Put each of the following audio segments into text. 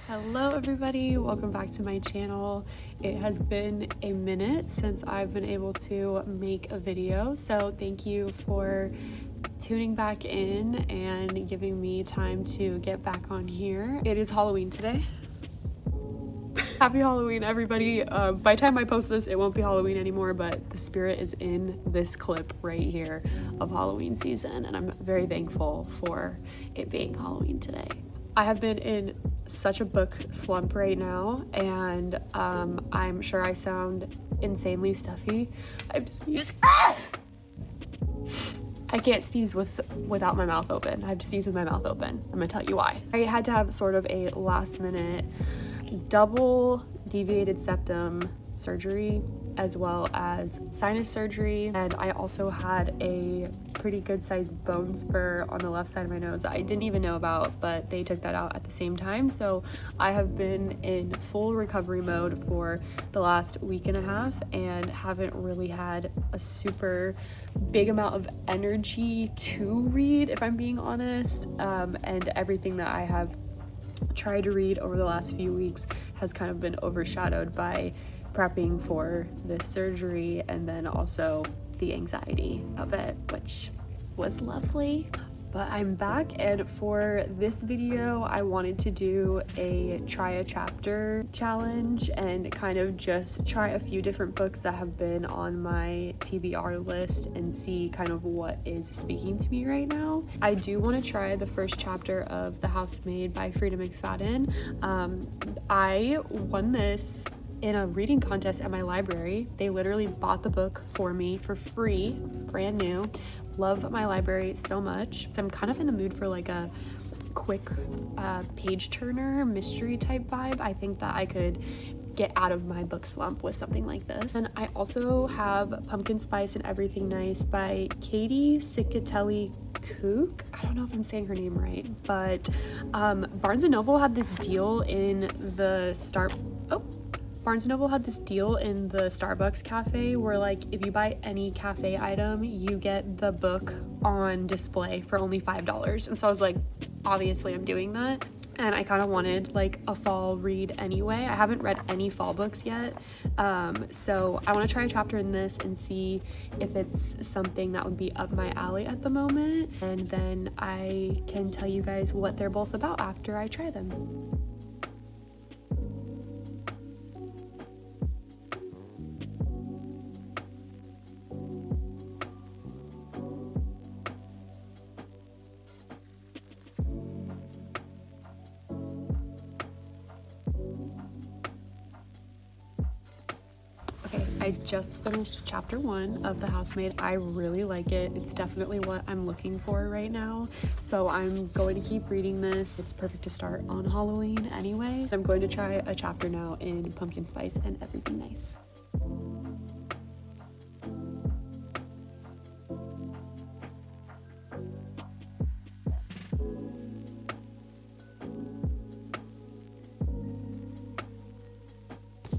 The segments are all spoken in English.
Hello everybody, welcome back to my channel. It has been a minute since I've been able to make a video, so thank you for tuning back in and giving me time to get back on here. It is Halloween today. Happy Halloween, everybody. By the time I post this, it won't be Halloween anymore, but the spirit is in this clip right here of Halloween season, and I'm very thankful for it being Halloween today. I have been in such a book slump right now, and I'm sure I sound insanely stuffy. I just sneeze. I can't sneeze without my mouth open. I have to sneeze with my mouth open. I'm gonna tell you why. I had to have sort of a last minute double deviated septum surgery as well as sinus surgery, and I also had a pretty good sized bone spur on the left side of my nose that I didn't even know about, but they took that out at the same time. So I have been in full recovery mode for the last week and a half and haven't really had a super big amount of energy to read, if I'm being honest, and everything that I have tried to read over the last few weeks has kind of been overshadowed by prepping for this surgery and then also the anxiety of it, which was lovely. But I'm back, and for this video I wanted to do a try a chapter challenge and kind of just try a few different books that have been on my TBR list and see kind of what is speaking to me right now. I do want to try the first chapter of The Housemaid by Frida McFadden. I won this in a reading contest at my library. They literally bought the book for me for free, brand new. Love my library so much. So I'm kind of in the mood for like a quick page turner mystery type vibe. I think that I could get out of my book slump with something like this. And I also have Pumpkin Spice and Everything Nice by Katie Cicatelli Kook. I don't know if I'm saying her name right, but Barnes & Noble had this deal in the Barnes & Noble had this deal in the Starbucks cafe where, like, if you buy any cafe item, you get the book on display for only $5. And so I was like, obviously I'm doing that. And I kind of wanted like a fall read anyway. I haven't read any fall books yet. So I want to try a chapter in this and see if it's something that would be up my alley at the moment. And then I can tell you guys what they're both about after I try them. Okay, I just finished chapter 1 of The Housemaid. I really like it. It's definitely what I'm looking for right now. So I'm going to keep reading this. It's perfect to start on Halloween anyway. I'm going to try a chapter now in Pumpkin Spice and Everything Nice.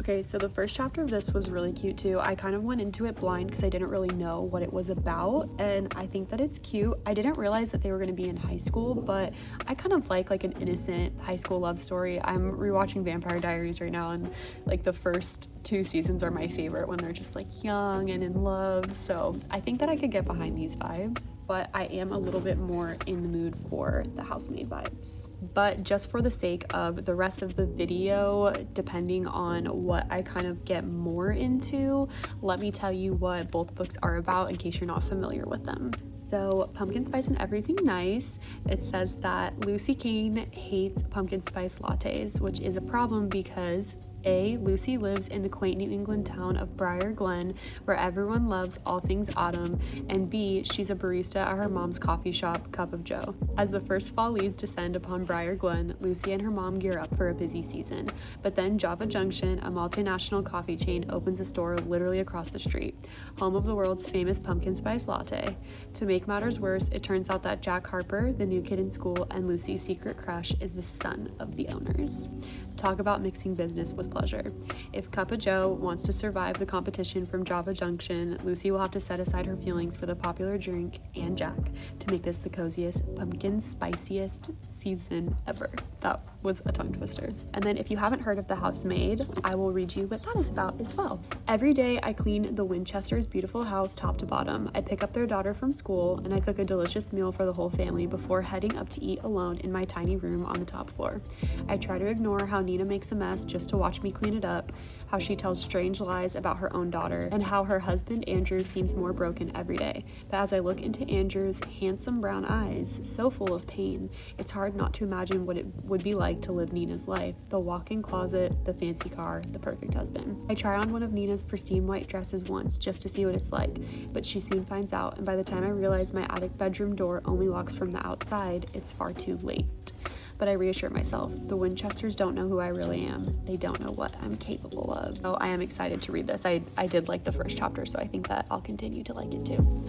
Okay, so the first chapter of this was really cute too. I kind of went into it blind because I didn't really know what it was about, and I think that it's cute. I didn't realize that they were going to be in high school, but I kind of like an innocent high school love story. I'm rewatching Vampire Diaries right now, and like the first 2 seasons are my favorite when they're just like young and in love. So I think that I could get behind these vibes, but I am a little bit more in the mood for the Housemaid vibes. But just for the sake of the rest of the video, depending on what I kind of get more into, let me tell you what both books are about in case you're not familiar with them. So Pumpkin Spice and Everything Nice, it says that Lucy Kane hates pumpkin spice lattes, which is a problem because A, Lucy lives in the quaint New England town of Briar Glen, where everyone loves all things autumn, and B, she's a barista at her mom's coffee shop, Cup of Joe. As the first fall leaves descend upon Briar Glen, Lucy and her mom gear up for a busy season. But then Java Junction, a multinational coffee chain, opens a store literally across the street, home of the world's famous pumpkin spice latte. To make matters worse, it turns out that Jack Harper, the new kid in school and Lucy's secret crush, is the son of the owners. Talk about mixing business with pleasure. If Cup of Joe wants to survive the competition from Java Junction, Lucy will have to set aside her feelings for the popular drink and Jack to make this the coziest, pumpkin spiciest season ever. That was a tongue twister. And then if you haven't heard of The Housemaid, I will read you what that is about as well. Every day I clean the Winchesters' beautiful house top to bottom. I pick up their daughter from school and I cook a delicious meal for the whole family before heading up to eat alone in my tiny room on the top floor. I try to ignore how Nina makes a mess just to watch me clean it up, how she tells strange lies about her own daughter, and how her husband Andrew seems more broken every day. But as I look into Andrew's handsome brown eyes, so full of pain, it's hard not to imagine what it would be like to live Nina's life. The walk-in closet, the fancy car, the perfect husband. I try on one of Nina's pristine white dresses once just to see what it's like, but she soon finds out, and by the time I realize my attic bedroom door only locks from the outside, it's far too late. But I reassure myself, the Winchesters don't know who I really am. They don't know what I'm capable of. So I am excited to read this. I did like the first chapter, so I think that I'll continue to like it too.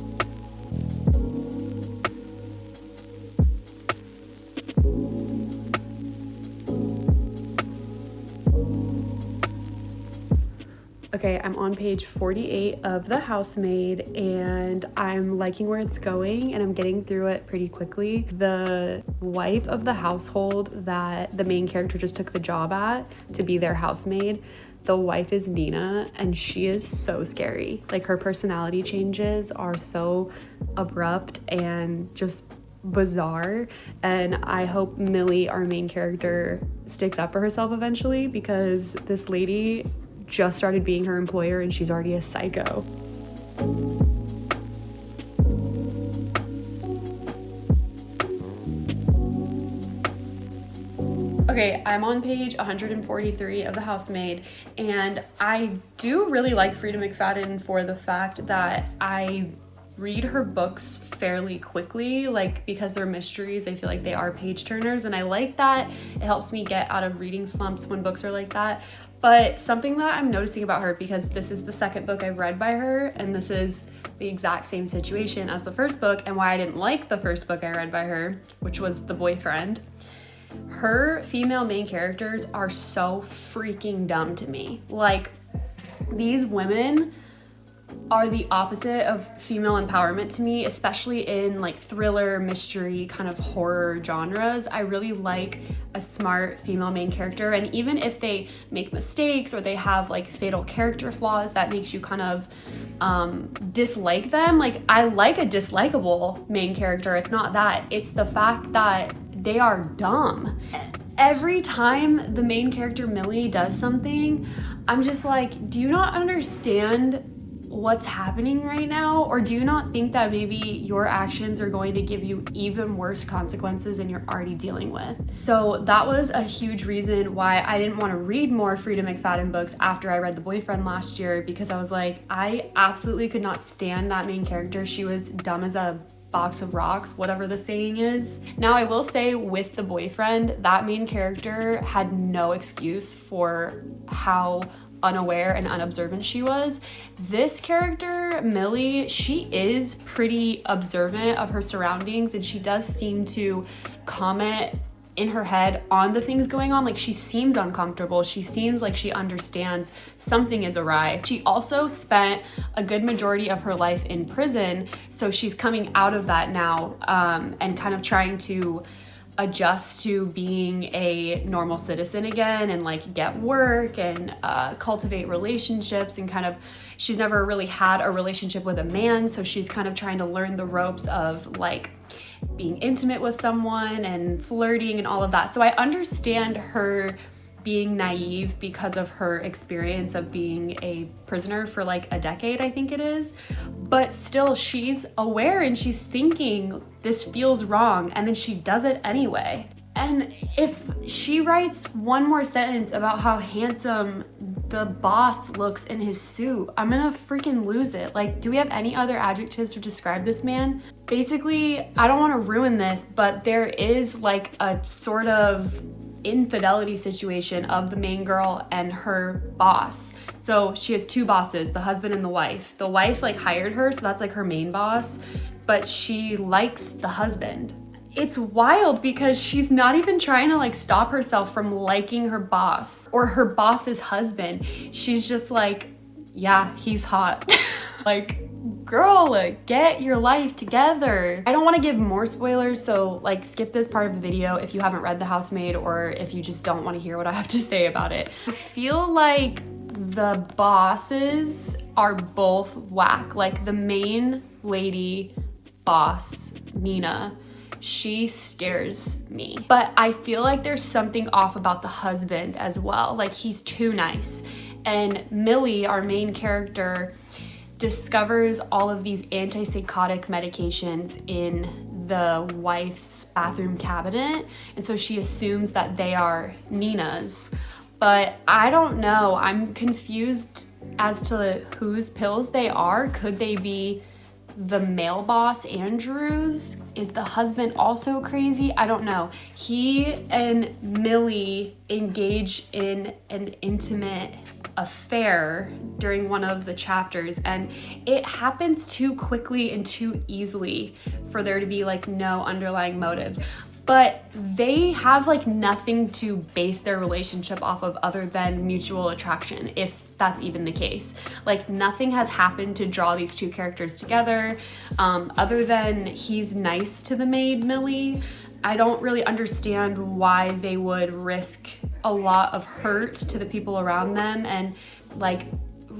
Okay, I'm on page 48 of The Housemaid and I'm liking where it's going and I'm getting through it pretty quickly. The wife of the household that the main character just took the job at to be their housemaid, the wife is Nina and she is so scary. Like her personality changes are so abrupt and just bizarre, and I hope Millie, our main character, sticks up for herself eventually because this lady just started being her employer and she's already a psycho. Okay, I'm on page 143 of The Housemaid, and I do really like Frida McFadden for the fact that I read her books fairly quickly, like because they're mysteries, I feel like they are page turners, and I like that. It helps me get out of reading slumps when books are like that. But something that I'm noticing about her, because this is the second book I've read by her, and this is the exact same situation as the first book, and why I didn't like the first book I read by her, which was The Boyfriend. Her female main characters are so freaking dumb to me. Like, these women are the opposite of female empowerment to me, especially in like thriller, mystery, kind of horror genres. I really like a smart female main character, and even if they make mistakes or they have like fatal character flaws that makes you kind of dislike them, like I like a dislikable main character. It's not that, it's the fact that they are dumb. Every time the main character Millie does something, I'm just like, do you not understand what's happening right now? Or do you not think that maybe your actions are going to give you even worse consequences than you're already dealing with? So that was a huge reason why I didn't want to read more Frida McFadden books after I read The Boyfriend last year, because I was like, I absolutely could not stand that main character. She was dumb as a box of rocks, whatever the saying is. Now I will say with The Boyfriend, that main character had no excuse for how unaware and unobservant she was. This character, Millie, she is pretty observant of her surroundings, and she does seem to comment in her head on the things going on. Like, she seems uncomfortable. She seems like she understands something is awry. She also spent a good majority of her life in prison, so she's coming out of that now, and kind of trying to adjust to being a normal citizen again and like get work and cultivate relationships, and kind of, she's never really had a relationship with a man, so she's kind of trying to learn the ropes of like being intimate with someone and flirting and all of that. So I understand her being naive because of her experience of being a prisoner for like a decade, I think it is. But still, she's aware and she's thinking this feels wrong, and then she does it anyway. And if she writes one more sentence about how handsome the boss looks in his suit, I'm gonna freaking lose it. Like, do we have any other adjectives to describe this man? Basically, I don't want to ruin this, but there is like a sort of infidelity situation of the main girl and her boss. So she has two bosses, the husband and the wife. The wife like hired her, so that's like her main boss, but she likes the husband. it's wild because she's not even trying to like stop herself from liking her boss or her boss's husband. She's just like, yeah, he's hot. Like, girl, like, get your life together. I don't want to give more spoilers, so like skip this part of the video if you haven't read The Housemaid or if you just don't want to hear what I have to say about it. I feel like the bosses are both whack. Like the main lady boss, Nina, she scares me. But I feel like there's something off about the husband as well. Like he's too nice. And Millie, our main character, discovers all of these antipsychotic medications in the wife's bathroom cabinet. And so she assumes that they are Nina's. But I don't know. I'm confused as to whose pills they are. Could they be the male boss, Andrew's? Is the husband also crazy? I don't know. He and Millie engage in an intimate affair during one of the chapters, and it happens too quickly and too easily for there to be like no underlying motives. But they have like nothing to base their relationship off of other than mutual attraction, if that's even the case. Like nothing has happened to draw these two characters together, other than he's nice to the maid, Millie. I don't really understand why they would risk a lot of hurt to the people around them and like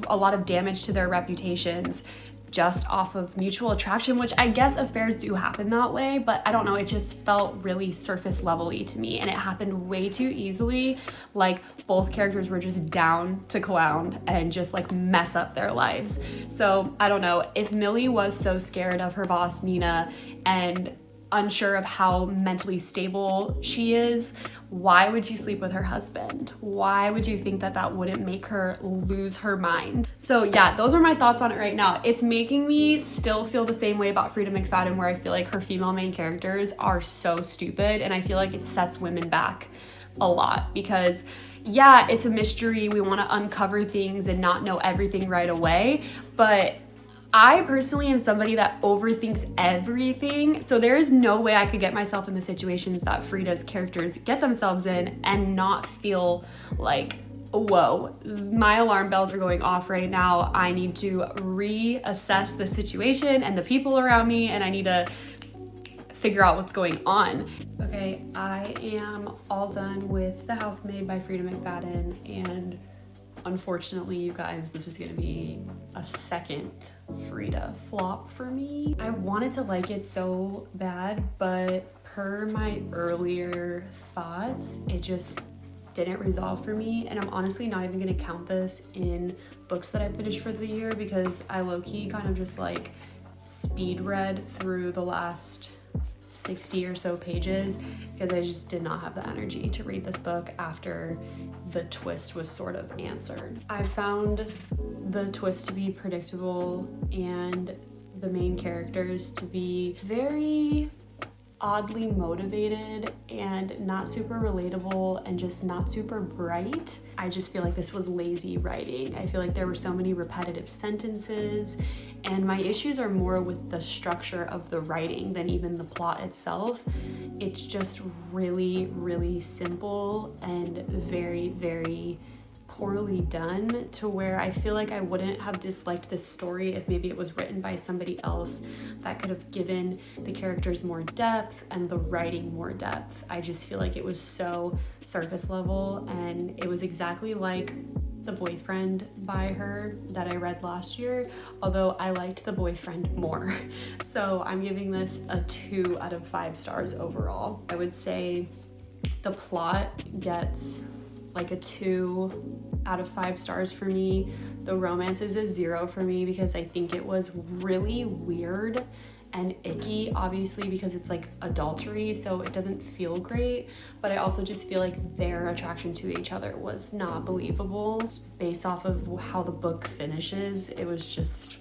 a lot of damage to their reputations just off of mutual attraction, which I guess affairs do happen that way, but I don't know, it just felt really surface level-y to me, and it happened way too easily. Like both characters were just down to clown and just like mess up their lives. So I don't know, if Millie was so scared of her boss Nina and unsure of how mentally stable she is, why would you sleep with her husband? Why would you think that that wouldn't make her lose her mind? So yeah, those are my thoughts on it right now. It's making me still feel the same way about Frida McFadden, where I feel like her female main characters are so stupid, and I feel like it sets women back a lot because yeah, it's a mystery. We want to uncover things and not know everything right away, but I personally am somebody that overthinks everything, so there is no way I could get myself in the situations that Frida's characters get themselves in and not feel like, whoa, my alarm bells are going off right now. I need to reassess the situation and the people around me, and I need to figure out what's going on. Okay, I am all done with The Housemaid by Frida McFadden, and unfortunately, you guys, this is gonna be a second Frida flop for me. I wanted to like it so bad, but per my earlier thoughts, it just didn't resolve for me. And I'm honestly not even gonna count this in books that I finished for the year because I low-key kind of just like speed read through the last 60 or so pages because I just did not have the energy to read this book after the twist was sort of answered. I found the twist to be predictable and the main characters to be very oddly motivated and not super relatable and just not super bright. I just feel like this was lazy writing. I feel like there were so many repetitive sentences, and my issues are more with the structure of the writing than even the plot itself. It's just really, really simple and very, very poorly done, to where I feel like I wouldn't have disliked this story if maybe it was written by somebody else that could have given the characters more depth and the writing more depth. I just feel like it was so surface level, and it was exactly like The Boyfriend by her that I read last year, although I liked The Boyfriend more. So I'm giving this a 2 out of 5 stars overall. I would say the plot gets like a 2 out of 5 stars for me. The romance is a 0 for me because I think it was really weird and icky, obviously because it's like adultery, so it doesn't feel great, but I also just feel like their attraction to each other was not believable. Based off of how the book finishes, it was just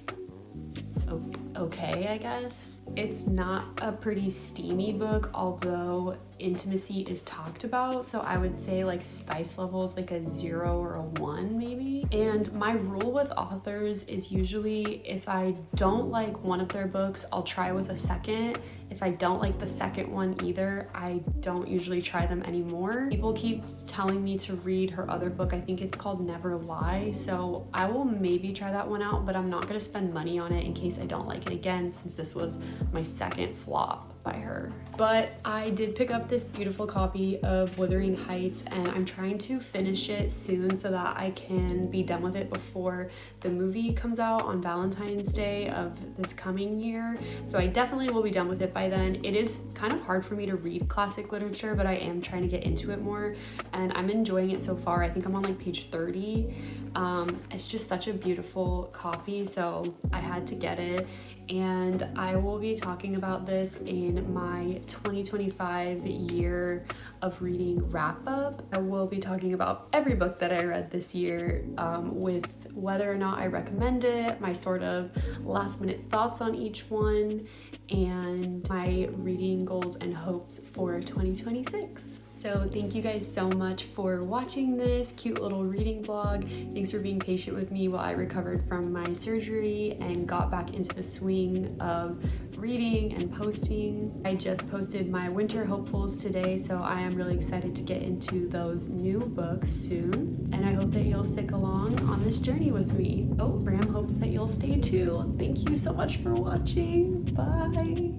okay, I guess. It's not a pretty steamy book, although intimacy is talked about. So I would say like spice level is like a 0 or a 1 maybe. And my rule with authors is usually if I don't like one of their books, I'll try with a second. If I don't like the second one either, I don't usually try them anymore. People keep telling me to read her other book. I think it's called Never Lie. So I will maybe try that one out, but I'm not gonna spend money on it in case I don't like it again, since this was my second flop by her. But I did pick up this beautiful copy of Wuthering Heights, and I'm trying to finish it soon so that I can be done with it before the movie comes out on Valentine's Day of this coming year. So I definitely will be done with it by then. It is kind of hard for me to read classic literature, but I am trying to get into it more, and I'm enjoying it so far. I think I'm on like page 30. It's just such a beautiful copy, so I had to get it. And I will be talking about this in my 2025 year of reading wrap up. I will be talking about every book that I read this year, with whether or not I recommend it, my sort of last minute thoughts on each one, and my reading goals and hopes for 2026. So thank you guys so much for watching this cute little reading vlog. Thanks for being patient with me while I recovered from my surgery and got back into the swing of reading and posting. I just posted my winter hopefuls today, so I am really excited to get into those new books soon. And I hope that you'll stick along on this journey with me. Oh, Bram hopes that you'll stay too. Thank you so much for watching. Bye.